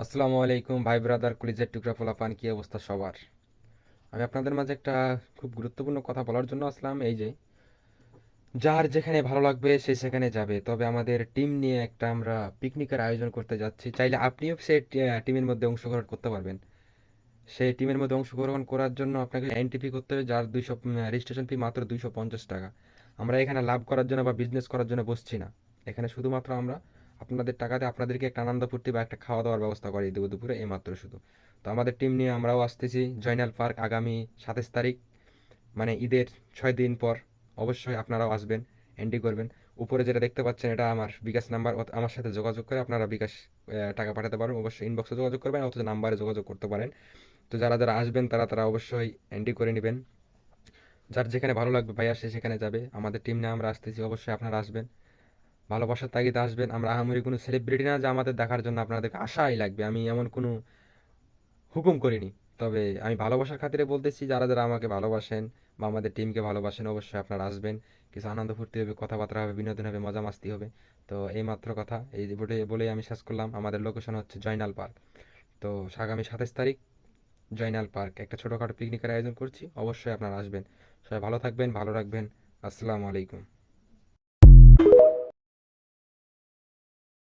আসসালামু আলাইকুম ভাই ব্রাদার কলিজার টুকরা পোলাপান, কি অবস্থা সবার? আমি আপনাদের মাঝে একটা খুব গুরুত্বপূর্ণ কথা বলার জন্য আসলাম। এই যে যার যেখানে ভালো লাগবে সে সেখানে যাবে, তবে আমাদের টিম নিয়ে একটা আমরা পিকনিকের আয়োজন করতে যাচ্ছি। চাইলে আপনিও সেই টিমের মধ্যে অংশগ্রহণ করতে পারবেন। সেই টিমের মধ্যে অংশগ্রহণ করার জন্য আপনাকে এন্ট্রি ফি করতে হবে, যার 200 রেজিস্ট্রেশন ফি মাত্র 250 টাকা। আমরা এখানে লাভ করার জন্য বা বিজনেস করার জন্য বসছি না। এখানে শুধুমাত্র আমরা আপনাদের টাকাতে আপনাদেরকে একটা আনন্দ ফুর্তি বা একটা খাওয়া দাওয়ার ব্যবস্থা করিয়ে দেবো দুপুরে, এই মাত্র শুধু। তো আমাদের টিম নিয়ে আমরাও আসতেছি জয়নাল পার্ক আগামী 27 তারিখ, মানে ঈদের 6 দিন পর। অবশ্যই আপনারাও আসবেন, এন্ট্রি করবেন। উপরে যেটা দেখতে পাচ্ছেন এটা আমার বিকাশ নাম্বার, আমার সাথে যোগাযোগ করে আপনারা বিকাশ টাকা পাঠাতে পারেন। অবশ্যই ইনবক্সে যোগাযোগ করবেন অথচ নাম্বারে যোগাযোগ করতে পারেন। তো যারা যারা আসবেন তারা তারা অবশ্যই এন্ট্রি করে নেবেন। যার যেখানে ভালো লাগবে ভাইয়া সে সেখানে যাবে। আমাদের টিম নিয়ে আমরা আসতেছি, অবশ্যই আপনারা আসবেন। ভালোবাসার তাগিদে আসবেন। আমরা আহামরি কোনো সেলিব্রিটি না যে আমাদের দেখার জন্য আপনাদেরকে আশাই লাগবে, আমি এমন কোনো হুকুম করিনি। তবে আমি ভালোবাসার খাতিরে বলতেছি, যারা যারা আমাকে ভালোবাসেন বা আমাদের টিমকে ভালোবাসেন অবশ্যই আপনারা আসবেন। কিছু আনন্দ ফুর্তি হবে, কথাবার্তা হবে, বিনোদন হবে, মজা মাস্তি হবে। তো এই মাত্র কথা, এই বলেই আমি শেষ করলাম। আমাদের লোকেশন হচ্ছে জয়নাল পার্ক। তো আগামী 27 তারিখ জয়নাল পার্ক একটা ছোটোখাটো পিকনিকের আয়োজন করছি, অবশ্যই আপনারা আসবেন। সবাই ভালো থাকবেন, ভালো রাখবেন। আসসালামু আলাইকুম।